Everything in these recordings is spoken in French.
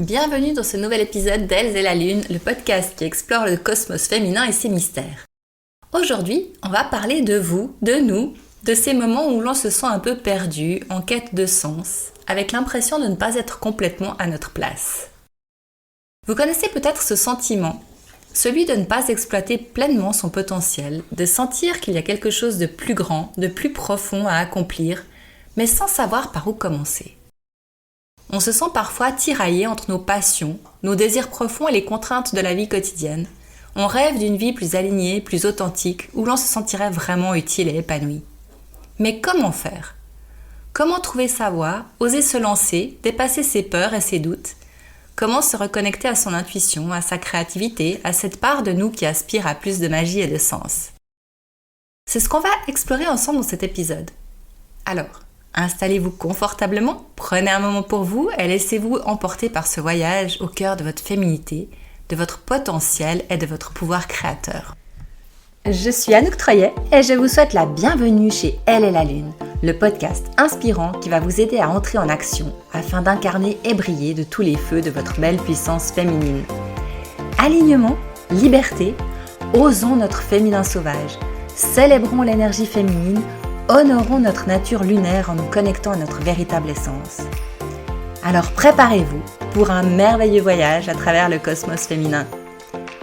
Bienvenue dans ce nouvel épisode d'Elles et la Lune, le podcast qui explore le cosmos féminin et ses mystères. Aujourd'hui, on va parler de vous, de nous, de ces moments où l'on se sent un peu perdu, en quête de sens, avec l'impression de ne pas être complètement à notre place. Vous connaissez peut-être ce sentiment, celui de ne pas exploiter pleinement son potentiel, de sentir qu'il y a quelque chose de plus grand, de plus profond à accomplir, mais sans savoir par où commencer. On se sent parfois tiraillé entre nos passions, nos désirs profonds et les contraintes de la vie quotidienne. On rêve d'une vie plus alignée, plus authentique, où l'on se sentirait vraiment utile et épanoui. Mais comment faire ? Comment trouver sa voie, oser se lancer, dépasser ses peurs et ses doutes ? Comment se reconnecter à son intuition, à sa créativité, à cette part de nous qui aspire à plus de magie et de sens ? C'est ce qu'on va explorer ensemble dans cet épisode. Alors, installez-vous confortablement, prenez un moment pour vous et laissez-vous emporter par ce voyage au cœur de votre féminité, de votre potentiel et de votre pouvoir créateur. Je suis Anouk Troyet et je vous souhaite la bienvenue chez Elle et la Lune, le podcast inspirant qui va vous aider à entrer en action afin d'incarner et briller de tous les feux de votre belle puissance féminine. Alignement, liberté, osons notre féminin sauvage, célébrons l'énergie féminine, honorons notre nature lunaire en nous connectant à notre véritable essence. Alors préparez-vous pour un merveilleux voyage à travers le cosmos féminin.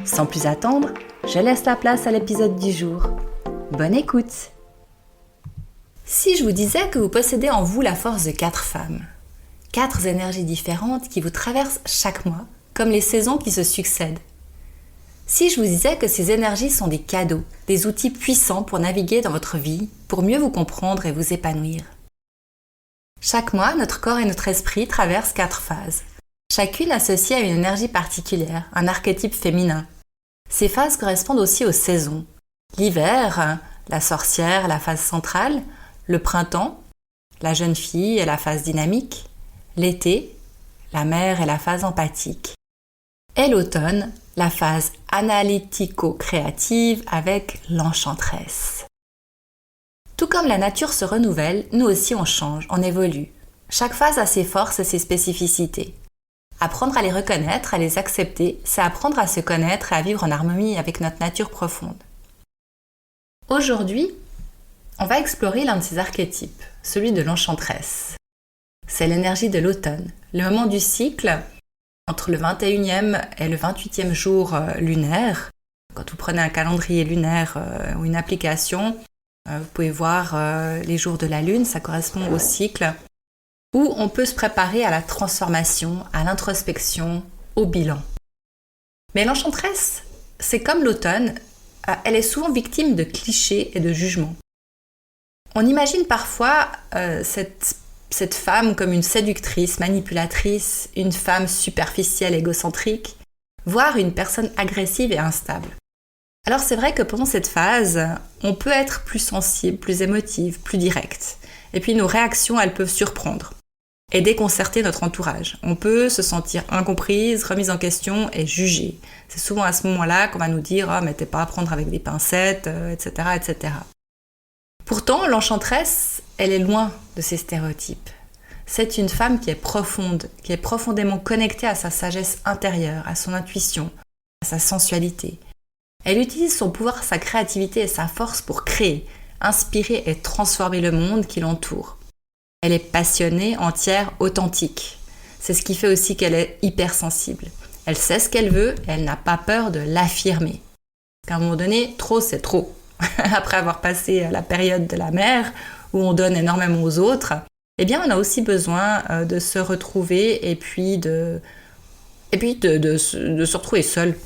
Sans plus attendre, je laisse la place à l'épisode du jour. Bonne écoute! Si je vous disais que vous possédez en vous la force de 4 femmes, 4 énergies différentes qui vous traversent chaque mois, comme les saisons qui se succèdent. Si je vous disais que ces énergies sont des cadeaux, des outils puissants pour naviguer dans votre vie, pour mieux vous comprendre et vous épanouir. Chaque mois, notre corps et notre esprit traversent 4 phases, chacune associée à une énergie particulière, un archétype féminin. Ces phases correspondent aussi aux saisons. L'hiver, la sorcière, la phase centrale, le printemps, la jeune fille et la phase dynamique, l'été, la mère et la phase empathique, et l'automne, la phase analytico-créative avec l'enchanteresse. Tout comme la nature se renouvelle, nous aussi on change, on évolue. Chaque phase a ses forces et ses spécificités. Apprendre à les reconnaître, à les accepter, c'est apprendre à se connaître et à vivre en harmonie avec notre nature profonde. Aujourd'hui, on va explorer l'un de ces archétypes, celui de l'enchanteresse. C'est l'énergie de l'automne, le moment du cycle entre le 21e et le 28e jour lunaire. Quand vous prenez un calendrier lunaire ou une application, vous pouvez voir les jours de la lune, ça correspond au cycle où on peut se préparer à la transformation, à l'introspection, au bilan. Mais l'enchanteresse, c'est comme l'automne, elle est souvent victime de clichés et de jugements. On imagine parfois cette femme comme une séductrice, manipulatrice, une femme superficielle, égocentrique, voire une personne agressive et instable. Alors c'est vrai que pendant cette phase, on peut être plus sensible, plus émotive, plus directe. Et puis nos réactions, elles peuvent surprendre et déconcerter notre entourage. On peut se sentir incomprise, remise en question et jugée. C'est souvent à ce moment-là qu'on va nous dire « Ah, mais t'es pas à prendre avec des pincettes, etc. etc. » Pourtant, l'enchanteresse, elle est loin de ces stéréotypes. C'est une femme qui est profonde, qui est profondément connectée à sa sagesse intérieure, à son intuition, à sa sensualité. Elle utilise son pouvoir, sa créativité et sa force pour créer, inspirer et transformer le monde qui l'entoure. Elle est passionnée, entière, authentique. C'est ce qui fait aussi qu'elle est hypersensible. Elle sait ce qu'elle veut et elle n'a pas peur de l'affirmer. Qu'à un moment donné, trop c'est trop. Après avoir passé la période de la mère, où on donne énormément aux autres, eh bien on a aussi besoin de se retrouver et puis de se retrouver seul.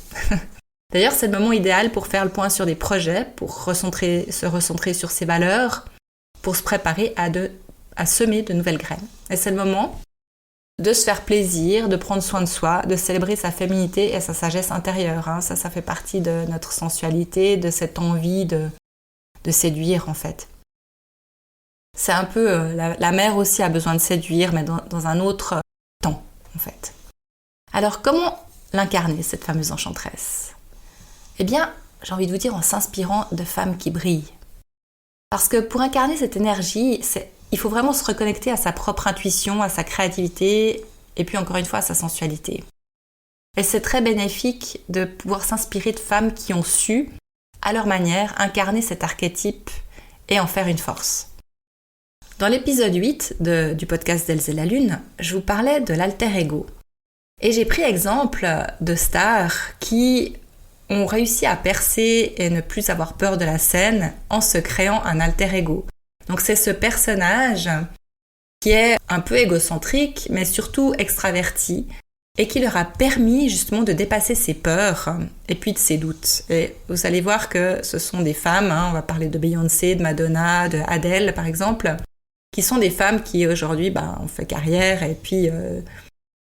D'ailleurs, c'est le moment idéal pour faire le point sur des projets, pour se recentrer sur ses valeurs, pour se préparer à semer de nouvelles graines. Et c'est le moment de se faire plaisir, de prendre soin de soi, de célébrer sa féminité et sa sagesse intérieure. Ça fait partie de notre sensualité, de cette envie de séduire en fait. C'est un peu, la mère aussi a besoin de séduire, mais dans un autre temps en fait. Alors comment l'incarner, cette fameuse enchanteresse ? Eh bien, j'ai envie de vous dire en s'inspirant de femmes qui brillent. Parce que pour incarner cette énergie, il faut vraiment se reconnecter à sa propre intuition, à sa créativité et puis encore une fois sa sensualité. Et c'est très bénéfique de pouvoir s'inspirer de femmes qui ont su, à leur manière, incarner cet archétype et en faire une force. Dans l'épisode 8 du podcast d'Else et la Lune, je vous parlais de l'alter ego. Et j'ai pris exemple de stars qui ont réussi à percer et ne plus avoir peur de la scène en se créant un alter ego. Donc c'est ce personnage qui est un peu égocentrique, mais surtout extraverti, et qui leur a permis justement de dépasser ses peurs et puis de ses doutes. Et vous allez voir que ce sont des femmes, on va parler de Beyoncé, de Madonna, de Adele par exemple, qui sont des femmes qui aujourd'hui ont fait carrière et puis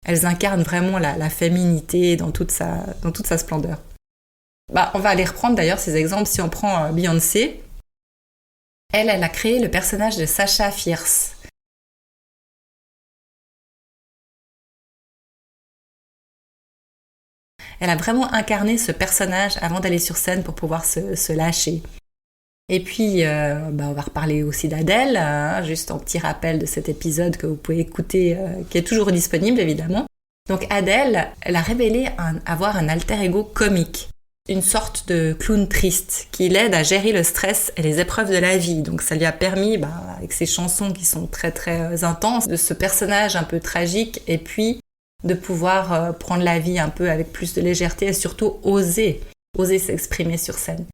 elles incarnent vraiment la féminité dans toute sa splendeur. On va aller reprendre d'ailleurs ces exemples. Si on prend Beyoncé, elle a créé le personnage de Sasha Fierce. Elle a vraiment incarné ce personnage avant d'aller sur scène pour pouvoir se lâcher. Et puis, on va reparler aussi d'Adèle, juste en petit rappel de cet épisode que vous pouvez écouter, qui est toujours disponible évidemment. Donc Adèle, elle a révélé avoir un alter ego comique, une sorte de clown triste qui l'aide à gérer le stress et les épreuves de la vie. Donc ça lui a permis, avec ses chansons qui sont très très intenses, de ce personnage un peu tragique et puis de pouvoir prendre la vie un peu avec plus de légèreté et surtout oser s'exprimer sur scène.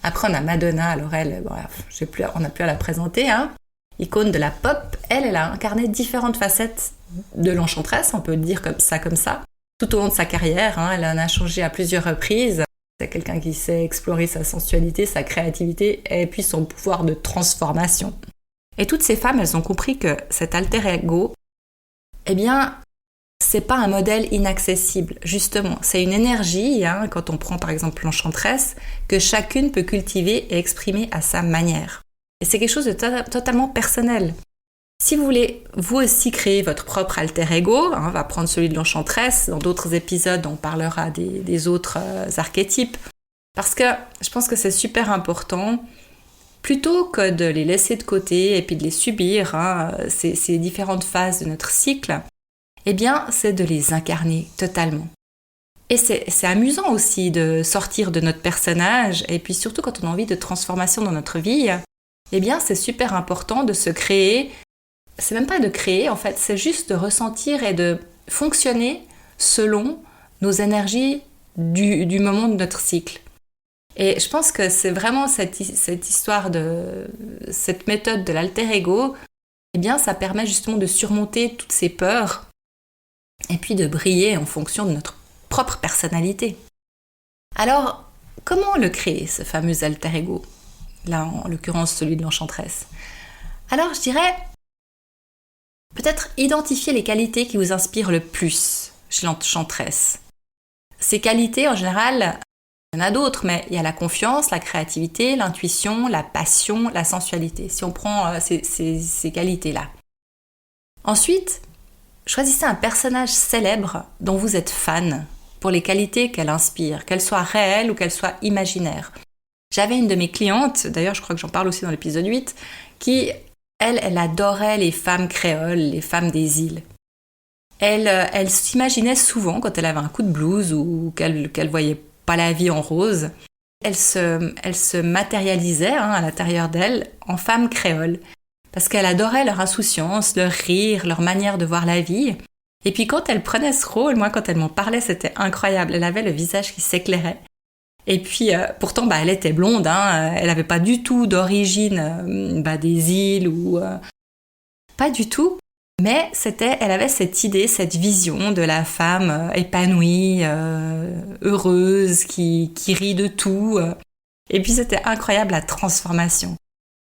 Après, on a Madonna, alors elle, on n'a plus à la présenter, icône de la pop. Elle a incarné différentes facettes de l'enchanteresse, on peut le dire comme ça, tout au long de sa carrière. Elle en a changé à plusieurs reprises. C'est quelqu'un qui sait explorer sa sensualité, sa créativité et puis son pouvoir de transformation. Et toutes ces femmes, elles ont compris que cet alter ego, c'est pas un modèle inaccessible, justement. C'est une énergie, quand on prend par exemple l'enchanteresse, que chacune peut cultiver et exprimer à sa manière. Et c'est quelque chose de totalement personnel. Si vous voulez vous aussi créer votre propre alter ego, on va prendre celui de l'enchanteresse, dans d'autres épisodes on parlera des autres archétypes, parce que je pense que c'est super important, plutôt que de les laisser de côté et puis de les subir, ces différentes phases de notre cycle, c'est de les incarner totalement. Et c'est amusant aussi de sortir de notre personnage, et puis surtout quand on a envie de transformation dans notre vie, c'est super important de se créer. C'est même pas de créer, en fait, c'est juste de ressentir et de fonctionner selon nos énergies du moment de notre cycle. Et je pense que c'est vraiment cette histoire cette méthode de l'alter ego, ça permet justement de surmonter toutes ces peurs et puis de briller en fonction de notre propre personnalité. Alors, comment le créer, ce fameux alter ego ? Là, en l'occurrence, celui de l'enchanteresse. Alors, je dirais, peut-être identifier les qualités qui vous inspirent le plus chez l'enchanteresse. Ces qualités, en général, il y en a d'autres, mais il y a la confiance, la créativité, l'intuition, la passion, la sensualité. Si on prend ces qualités-là. Ensuite, choisissez un personnage célèbre dont vous êtes fan pour les qualités qu'elle inspire, qu'elles soient réelles ou qu'elles soient imaginaires. J'avais une de mes clientes, d'ailleurs je crois que j'en parle aussi dans l'épisode 8, qui, elle adorait les femmes créoles, les femmes des îles. Elle s'imaginait souvent, quand elle avait un coup de blues ou qu'elle voyait pas la vie en rose, elle se matérialisait à l'intérieur d'elle en femme créole. Parce qu'elle adorait leur insouciance, leur rire, leur manière de voir la vie. Et puis quand elle prenait ce rôle, moi quand elle m'en parlait, c'était incroyable. Elle avait le visage qui s'éclairait. Et puis pourtant, elle était blonde, elle n'avait pas du tout d'origine des îles ou... pas du tout. Mais elle avait cette idée, cette vision de la femme épanouie, heureuse, qui rit de tout. Et puis c'était incroyable la transformation.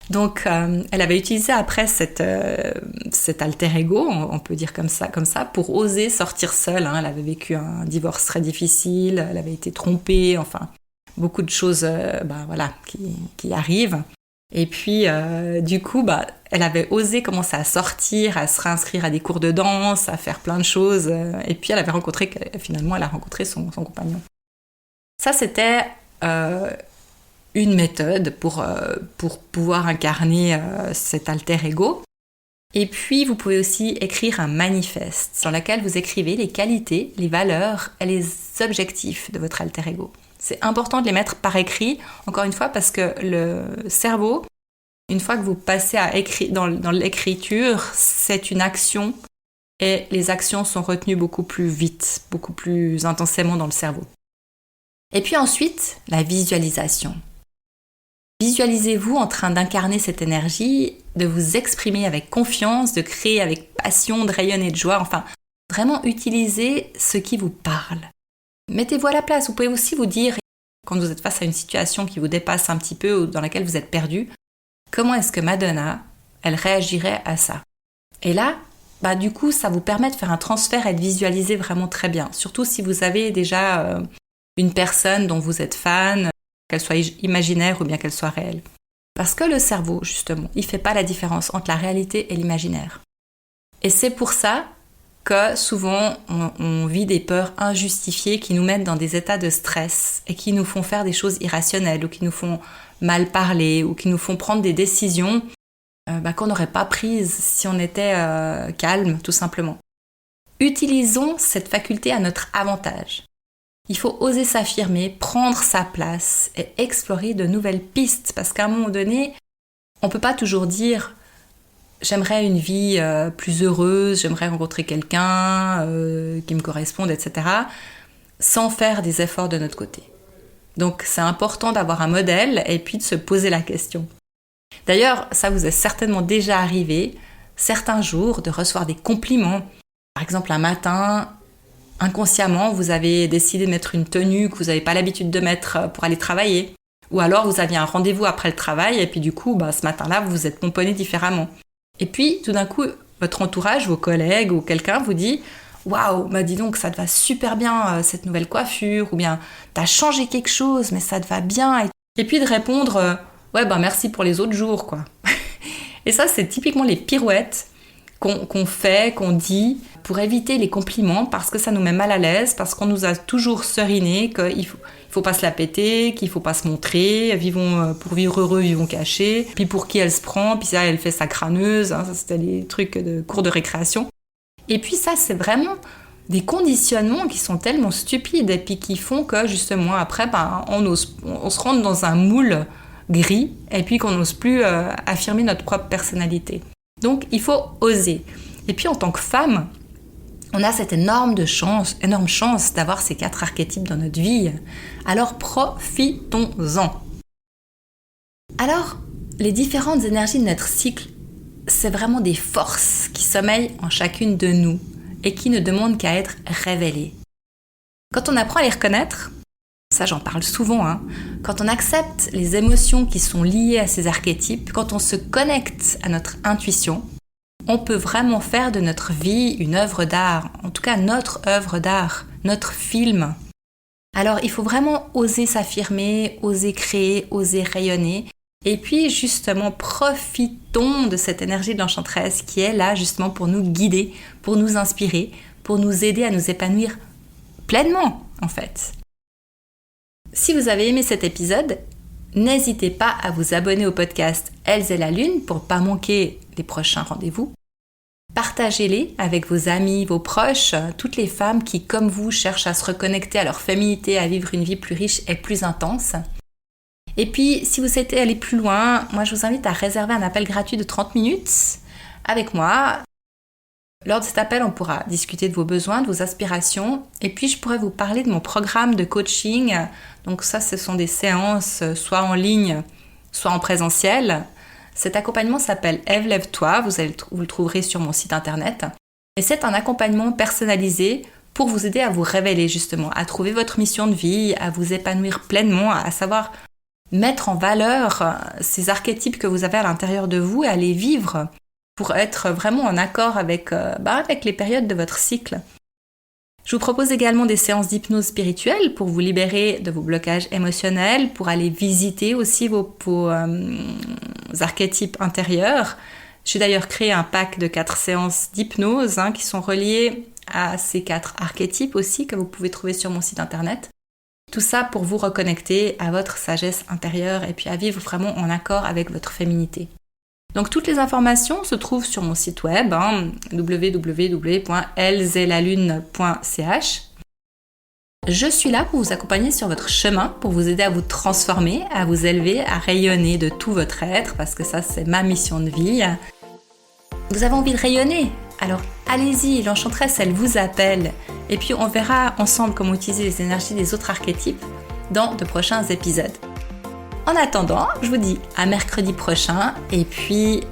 Donc, elle avait utilisé après cet alter ego, on peut dire comme ça, pour oser sortir seule. Elle avait vécu un divorce très difficile, elle avait été trompée, enfin, beaucoup de choses, qui arrivent. Et puis, du coup, elle avait osé commencer à sortir, à se réinscrire à des cours de danse, à faire plein de choses. Et puis, elle a rencontré son compagnon. Ça, c'était une méthode pour pouvoir incarner cet alter ego. Et puis, vous pouvez aussi écrire un manifeste dans lequel vous écrivez les qualités, les valeurs et les objectifs de votre alter ego. C'est important de les mettre par écrit, encore une fois, parce que le cerveau, une fois que vous passez dans l'écriture, c'est une action et les actions sont retenues beaucoup plus vite, beaucoup plus intensément dans le cerveau. Et puis ensuite, la visualisation. Visualisez-vous en train d'incarner cette énergie, de vous exprimer avec confiance, de créer avec passion, de rayonner de joie, enfin, vraiment utiliser ce qui vous parle. Mettez-vous à la place. Vous pouvez aussi vous dire, quand vous êtes face à une situation qui vous dépasse un petit peu ou dans laquelle vous êtes perdu, comment est-ce que Madonna, elle réagirait à ça? Et là, du coup, ça vous permet de faire un transfert et de visualiser vraiment très bien. Surtout si vous avez déjà une personne dont vous êtes fan, qu'elle soit imaginaire ou bien qu'elle soit réelle. Parce que le cerveau, justement, il ne fait pas la différence entre la réalité et l'imaginaire. Et c'est pour ça que souvent, on vit des peurs injustifiées qui nous mettent dans des états de stress et qui nous font faire des choses irrationnelles ou qui nous font mal parler ou qui nous font prendre des décisions qu'on n'aurait pas prises si on était calme, tout simplement. Utilisons cette faculté à notre avantage. Il faut oser s'affirmer, prendre sa place et explorer de nouvelles pistes parce qu'à un moment donné, on ne peut pas toujours dire « j'aimerais une vie plus heureuse, j'aimerais rencontrer quelqu'un qui me corresponde, etc. » sans faire des efforts de notre côté. Donc c'est important d'avoir un modèle et puis de se poser la question. D'ailleurs, ça vous est certainement déjà arrivé, certains jours, de recevoir des compliments. Par exemple, un matin, inconsciemment, vous avez décidé de mettre une tenue que vous n'avez pas l'habitude de mettre pour aller travailler. Ou alors, vous aviez un rendez-vous après le travail et puis du coup, ce matin-là, vous vous êtes pomponné différemment. Et puis, tout d'un coup, votre entourage, vos collègues ou quelqu'un vous dit « Waouh, dis donc, ça te va super bien cette nouvelle coiffure » ou bien « T'as changé quelque chose, mais ça te va bien » Et puis de répondre « Ouais, merci pour les autres jours, quoi. » Et ça, c'est typiquement les pirouettes qu'on fait, qu'on dit pour éviter les compliments parce que ça nous met mal à l'aise, parce qu'on nous a toujours seriné qu'il faut pas se la péter, qu'il faut pas se montrer, vivons pour vivre heureux, vivons cachés, puis pour qui elle se prend, puis ça, elle fait sa crâneuse, ça c'était les trucs de cours de récréation. Et puis ça, c'est vraiment des conditionnements qui sont tellement stupides et puis qui font que justement après, on se rentre dans un moule gris et puis qu'on n'ose plus affirmer notre propre personnalité. Donc, il faut oser. Et puis, en tant que femme, on a cette énorme chance d'avoir ces 4 archétypes dans notre vie. Alors, profitons-en. Alors, les différentes énergies de notre cycle, c'est vraiment des forces qui sommeillent en chacune de nous et qui ne demandent qu'à être révélées. Quand on apprend à les reconnaître, ça j'en parle souvent, quand on accepte les émotions qui sont liées à ces archétypes, quand on se connecte à notre intuition, on peut vraiment faire de notre vie une œuvre d'art, en tout cas notre œuvre d'art, notre film. Alors il faut vraiment oser s'affirmer, oser créer, oser rayonner, et puis justement profitons de cette énergie de l'enchanteresse qui est là justement pour nous guider, pour nous inspirer, pour nous aider à nous épanouir pleinement en fait. Si vous avez aimé cet épisode, n'hésitez pas à vous abonner au podcast Elles et la Lune pour ne pas manquer les prochains rendez-vous. Partagez-les avec vos amis, vos proches, toutes les femmes qui, comme vous, cherchent à se reconnecter à leur féminité, à vivre une vie plus riche et plus intense. Et puis, si vous souhaitez aller plus loin, moi je vous invite à réserver un appel gratuit de 30 minutes avec moi. Lors de cet appel, on pourra discuter de vos besoins, de vos aspirations, et puis je pourrais vous parler de mon programme de coaching. Donc ça, ce sont des séances soit en ligne, soit en présentiel. Cet accompagnement s'appelle Ève, lève-toi, vous le trouverez sur mon site internet. Et c'est un accompagnement personnalisé pour vous aider à vous révéler justement, à trouver votre mission de vie, à vous épanouir pleinement, à savoir mettre en valeur ces archétypes que vous avez à l'intérieur de vous et à les vivre pour être vraiment en accord avec les périodes de votre cycle. Je vous propose également des séances d'hypnose spirituelle pour vous libérer de vos blocages émotionnels, pour aller visiter aussi vos archétypes intérieurs. J'ai d'ailleurs créé un pack de 4 séances d'hypnose qui sont reliées à ces 4 archétypes aussi que vous pouvez trouver sur mon site internet. Tout ça pour vous reconnecter à votre sagesse intérieure et puis à vivre vraiment en accord avec votre féminité. Donc toutes les informations se trouvent sur mon site web, www.elzelalune.ch. Je suis là pour vous accompagner sur votre chemin, pour vous aider à vous transformer, à vous élever, à rayonner de tout votre être, parce que ça c'est ma mission de vie. Vous avez envie de rayonner? Alors allez-y, l'enchanteresse elle vous appelle. Et puis on verra ensemble comment utiliser les énergies des autres archétypes dans de prochains épisodes. En attendant, je vous dis à mercredi prochain et puis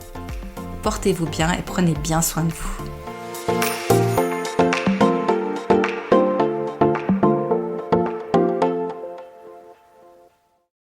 portez-vous bien et prenez bien soin de vous.